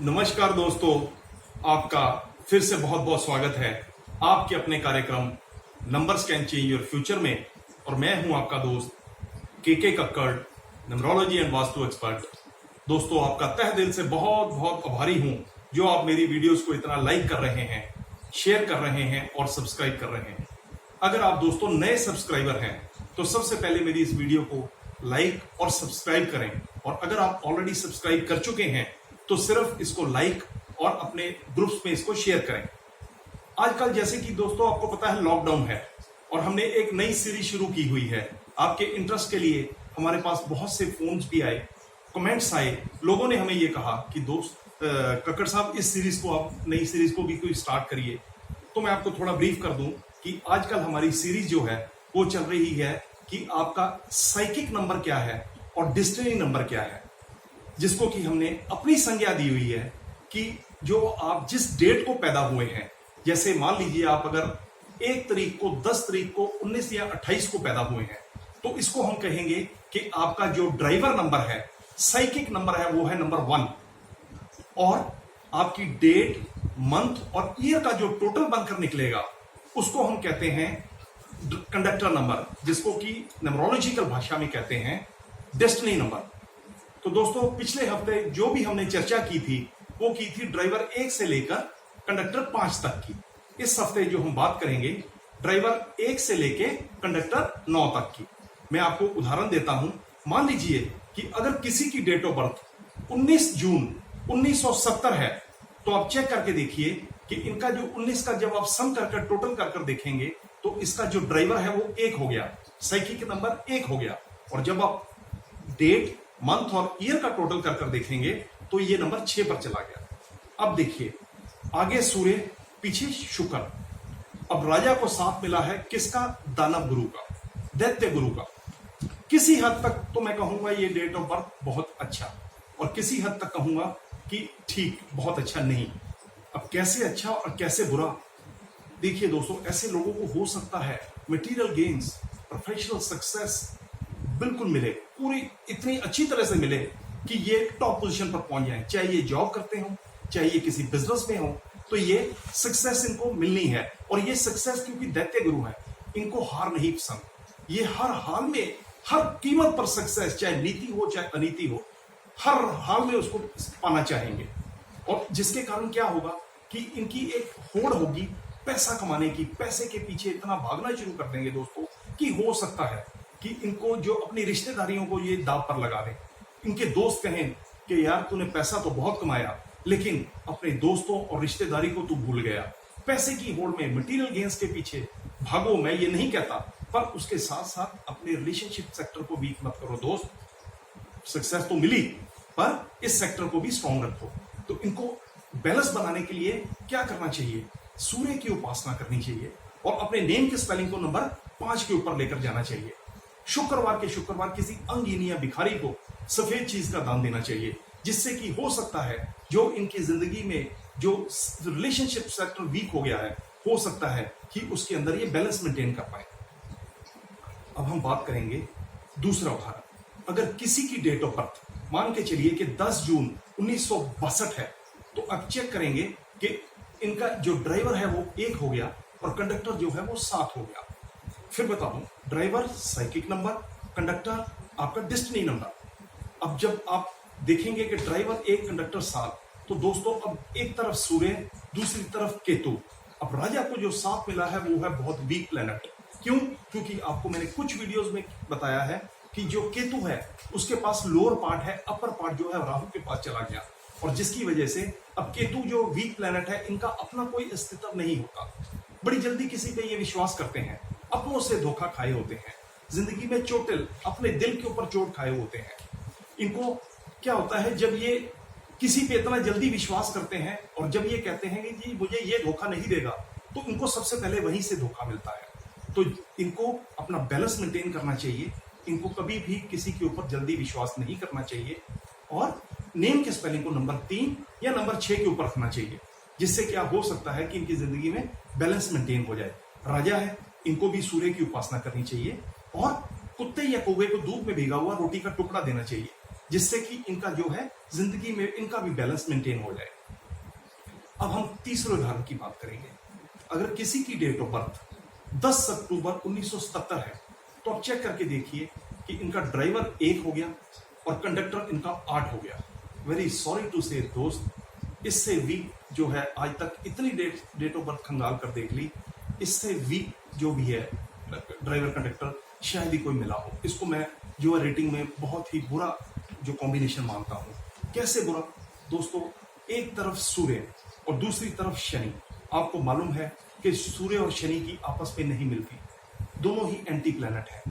नमस्कार दोस्तों, आपका फिर से बहुत बहुत स्वागत है आपके अपने कार्यक्रम numbers can change your future में। और मैं हूं आपका दोस्त के Kakkar, numerology and vastu expert. दोस्तों, आपका तहे दिल से बहुत बहुत आभारी हूं जो आप मेरी वीडियोस को इतना लाइक कर रहे हैं, शेयर कर रहे हैं और सब्सक्राइब कर रहे हैं। अगर आप दोस्तों नए सब्सक्राइबर हैं तो सबसे पहले मेरी इस वीडियो को लाइक और सब्सक्राइब करें, और अगर आप ऑलरेडी सब्सक्राइब कर चुके हैं तो सिर्फ इसको लाइक और अपने ग्रुप्स में इसको शेयर करें। आजकल जैसे कि दोस्तों आपको पता है लॉकडाउन है और हमने एक नई सीरीज शुरू की हुई है। आपके इंटरेस्ट के लिए हमारे पास बहुत से फोन्स भी आए, कमेंट्स आए, लोगों ने हमें ये कहा कि दोस्त कक्कड़ साहब इस सीरीज को आप नई सीरीज को भी कोई स्टार्ट करिए। तो मैं आपको थोड़ा ब्रीफ कर दूं कि आजकल हमारी सीरीज जो है वो चल रही है कि आपका साइकिक नंबर क्या है और डिस्टिनी नंबर क्या है, जिसको कि हमने अपनी संज्ञा दी हुई है कि जो आप जिस डेट को पैदा हुए हैं, जैसे मान लीजिए आप अगर 1 तारीख को, 10 तारीख को, 19 या 28 को पैदा हुए हैं तो इसको हम कहेंगे कि आपका जो ड्राइवर नंबर है, साइकिक नंबर है, वो है नंबर 1। और आपकी डेट, मंथ और ईयर का जो टोटल बनकर निकलेगा उसको हम कहते हैं कंडक्टर नंबर, जिसको कि न्यूमरोलॉजिकल भाषा में कहते हैं डेस्टिनी नंबर। तो दोस्तों, पिछले हफ्ते जो भी हमने चर्चा की थी वो की थी ड्राइवर 1 से लेकर कंडक्टर 5 तक की। इस हफ्ते जो हम बात करेंगे ड्राइवर 1 से लेकर कंडक्टर 9 तक की। मैं आपको उदाहरण देता हूं। मान लीजिए कि अगर किसी की डेट ऑफ बर्थ 19 जून 1970 है तो आप चेक करके देखिए कि इनका जो 19 का जब आप सम कर टोटल कर देखेंगे तो इसका जो ड्राइवर है वो 1 हो गया, साइकिक नंबर 1 हो गया। और जब आप डेट, मंथ और ईयर का टोटल कर देखेंगे तो ये नंबर 6 पर चला गया। अब देखिए, आगे सूर्य, पीछे शुक्र। अब राजा को साथ मिला है किसका? दानव गुरु का, दैत्य गुरु का। किसी हद तक तो मैं कहूंगा ये डेट ऑफ बर्थ बहुत अच्छा, और किसी हद तक कहूंगा कि ठीक, बहुत अच्छा नहीं। अब कैसे अच्छा और कैसे बुरा? देखिए दोस्तों, ऐसे लोगों को हो सकता है मटेरियल गेन्स, प्रोफेशनल सक्सेस बिल्कुल मिले, पूरी इतनी अच्छी तरह से मिले कि ये टॉप पोजीशन पर पहुंच जाए। चाहे ये जॉब करते हो, चाहे ये किसी बिजनेस में हो, तो ये सक्सेस इनको मिलनी है। और ये सक्सेस क्योंकि दैत्य गुरु है, इनको हार नहीं पसंद। ये हर हाल में, हर कीमत पर सक्सेस, चाहे नीति हो चाहे अनीति हो, हर हाल में उसको पाना चाहेंगे। और जिसके कारण क्या होगा कि इनकी एक होड़ होगी पैसा कमाने की, पैसे के पीछे इतना भागना शुरू कर देंगे दोस्तों कि हो सकता है कि इनको जो अपनी रिश्तेदारियों को ये दाव पर लगा दें। इनके दोस्त कहें कि यार तूने पैसा तो बहुत कमाया लेकिन अपने दोस्तों और रिश्तेदारी को तू भूल गया। पैसे की होड़ में, मटेरियल गेन्स के पीछे भागो, मैं ये नहीं कहता, पर उसके साथ साथ अपने रिलेशनशिप सेक्टर को वीक मत करो दोस्त। सक्सेस तो मिली पर इस सेक्टर को भी स्ट्रॉन्ग रखो। तो इनको बैलेंस बनाने के लिए क्या करना चाहिए? सूर्य की उपासना करनी चाहिए और अपने नेम के स्पेलिंग को नंबर 5 के ऊपर लेकर जाना चाहिए। शुक्रवार के शुक्रवार किसी अंगहीन या भिखारी को सफेद चीज का दान देना चाहिए, जिससे कि हो सकता है जो इनकी जिंदगी में जो रिलेशनशिप सेक्टर वीक हो गया है, हो सकता है कि उसके अंदर ये बैलेंस मेंटेन कर पाए। अब हम बात करेंगे दूसरा उदाहरण। अगर किसी की डेट ऑफ बर्थ मान के चलिए कि 10 जून 1962 है, तो अब चेक करेंगे कि इनका जो ड्राइवर है वो 1 हो गया और कंडक्टर जो है वो 7 हो गया। फिर बता दूं, ड्राइवर साइकिक नंबर, कंडक्टर आपका डेस्टिनी नंबर। अब जब आप देखेंगे कि ड्राइवर 1, कंडक्टर 7, तो दोस्तों अब एक तरफ सूर्य, दूसरी तरफ केतु। अब राजा को जो 7 मिला है वो है बहुत वीक प्लेनेट। क्यों? क्योंकि आपको मैंने कुछ वीडियोस में बताया है कि जो केतु है उसके पास लोअर पार्ट है, अपर पार्ट जो है राहु के पास चला गया, और जिसकी वजह से अब केतु जो वीक प्लेनेट है, इनका अपना कोई अस्तित्व नहीं होता। बड़ी जल्दी किसी पे ये विश्वास करते हैं, अपनों से धोखा खाए होते हैं, जिंदगी में चोटिल, अपने दिल के ऊपर चोट खाए होते हैं। इनको क्या होता है, जब ये किसी पे इतना जल्दी विश्वास करते हैं और जब ये कहते हैं कि जी मुझे ये धोखा नहीं देगा, तो इनको सबसे पहले वहीं से धोखा मिलता है। तो इनको अपना बैलेंस मेंटेन करना चाहिए। इनको कभी भी किसी के ऊपर जल्दी विश्वास नहीं करना चाहिए और नेम के स्पेलिंग को नंबर 3 या नंबर 6 के ऊपर रखना चाहिए, जिससे क्या हो सकता है कि इनकी जिंदगी में बैलेंस मेंटेन हो जाए। राजा है, इनको भी सूर्य की उपासना करनी चाहिए और कुत्ते या कौवे को दूध में भिगा हुआ रोटी का टुकड़ा देना चाहिए, जिससे कि इनका जो है जिंदगी में इनका भी बैलेंस मेंटेन हो जाए। अब हम तीसरे उदाहरण की बात करेंगे। अगर किसी की डेट ऑफ बर्थ 10 अक्टूबर 1977 है तो आप चेक करके देखिए कि इनका ड्राइवर 1 हो गया और कंडक्टर इनका 8 हो गया। वेरी सॉरी टू से दोस्त, इससे वीक जो है आज तक इतनी डेट ऑफ बर्थ खंगाल कर देख ली, इससे वीक जो भी है ड्राइवर कंडक्टर शायद ही कोई मिला हो। इसको मैं जो है रेटिंग में बहुत ही बुरा जो कॉम्बिनेशन मानता हूं। कैसे बुरा दोस्तों, एक तरफ सूर्य और दूसरी तरफ शनि। आपको मालूम है कि सूर्य और शनि की आपस में नहीं मिलती, दोनों ही एंटी प्लैनेट है।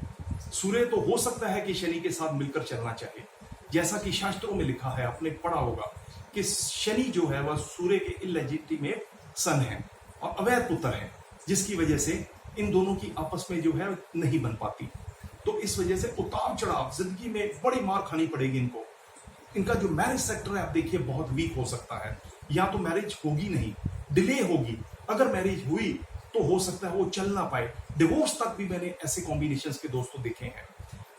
सूर्य तो हो सकता है कि शनि के साथ मिलकर चलना चाहिए, जैसा कि शास्त्रों में लिखा है, आपने पढ़ा होगा कि शनि जो है वह सूर्य के इलेजिटिमेट सन है और अवैध पुत्र है, जिसकी वजह से इन दोनों की आपस में जो है नहीं बन पाती। तो इस वजह से उतार चढ़ाव जिंदगी में बड़ी मार खानी पड़ेगी इनको। इनका जो मैरिज सेक्टर है आप देखिए बहुत वीक हो सकता है, या तो मैरिज होगी नहीं, डिले होगी। अगर मैरिज हुई तो हो सकता है वो चल ना पाए, डिवोर्स तक भी मैंने ऐसे कॉम्बिनेशंस के दोस्तों देखे हैं।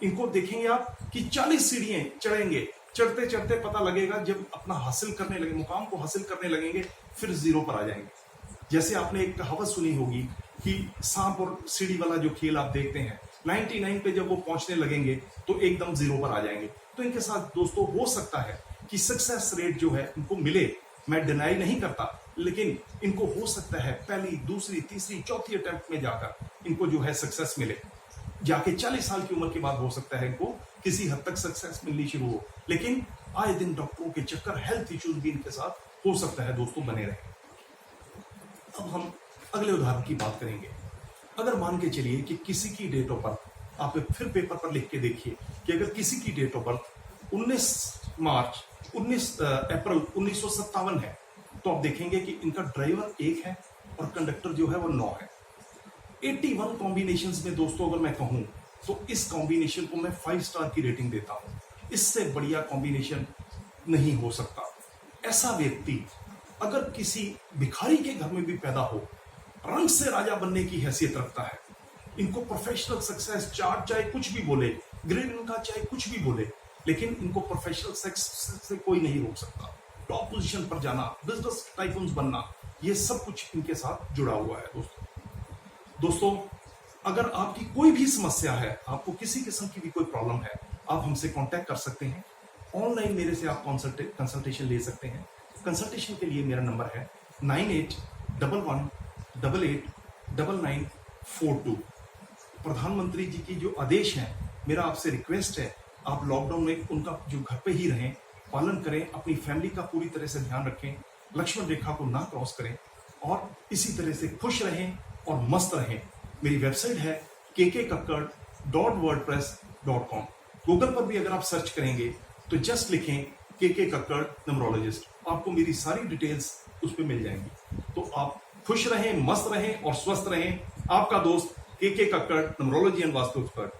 इनको देखेंगे आप कि 40 सीढ़ियां चढ़ेंगे, चढ़ते चढ़ते पता लगेगा जब अपना हासिल करने लगे, मुकाम को हासिल करने लगेंगे, फिर जीरो पर आ जाएंगे। जैसे आपने एक कहावत सुनी होगी कि सांप और सीढ़ी वाला जो खेल आप देखते हैं, 99 पे जब वो पहुंचने लगेंगे तो एकदम जीरो पर आ जाएंगे। तो इनके साथ दोस्तों हो सकता है कि सक्सेस रेट जो है इनको मिले, मैं डिनाई नहीं करता, लेकिन इनको हो सकता है पहली, दूसरी, तीसरी, चौथी अटेम्प्ट में जाकर इनको जो है सक्सेस मिले। जाके 40 साल की उम्र के बाद हो सकता है इनको किसी हद तक सक्सेस मिलनी शुरू हो, लेकिन आए दिन डॉक्टरों के चक्कर, हेल्थ इश्यूज भी इनके साथ हो सकता है दोस्तों बने रहे। अब हम अगले उदाहरण की बात करेंगे। अगर मान के चलिए कि किसी की डेट ऑफ बर्थ, आप फिर पेपर पर लिख के देखिए कि अगर किसी की डेट ऑफ बर्थ 19 अप्रैल 1957 है तो आप देखेंगे कि इनका ड्राइवर 1 है और कंडक्टर जो है वो 9 है। 81 कॉम्बिनेशंस में दोस्तों अगर मैं कहूं तो इस कॉम्बिनेशन को मैं 5 स्टार की रेटिंग देता हूं। इससे बढ़िया कॉम्बिनेशन नहीं हो सकता। ऐसा व्यक्ति अगर किसी भिखारी के घर में भी पैदा हो, रंग से राजा बनने की हैसियत रखता है। इनको प्रोफेशनल सक्सेस चाहे कुछ भी बोले, ग्रेड इनका चाहे कुछ भी बोले, लेकिन इनको प्रोफेशनल सक्सेस से कोई नहीं रोक सकता। टॉप पोजीशन पर जाना, बिजनेस टाइकून्स बनना, ये सब कुछ इनके साथ जुड़ा हुआ है दोस्तों। अगर आपकी कोई भी समस्या है, आपको किसी किस्म की भी कोई प्रॉब्लम है, आप हमसे कांटेक्ट कर सकते हैं। ऑनलाइन मेरे से आप कंसल्टेशन ले सकते हैं। कंसल्टेशन के लिए मेरा नंबर है 9811889942। प्रधानमंत्री जी की जो आदेश है, मेरा आपसे रिक्वेस्ट है, आप लॉकडाउन में उनका जो घर पे ही रहें, पालन करें, अपनी फैमिली का पूरी तरह से ध्यान रखें, लक्ष्मण रेखा को ना क्रॉस करें और इसी तरह से खुश रहें और मस्त रहें। मेरी वेबसाइट है kkkakad.wordpress.com। गूगल पर भी अगर आप सर्च करेंगे तो जस्ट लिखें KK कक्कड़ न्यूमरोलॉजिस्ट, आपको मेरी सारी डिटेल्स उस पर मिल जाएंगी। तो आप खुश रहें, मस्त रहें और स्वस्थ रहें। आपका दोस्त KK Kakkar numerology and vastu expert.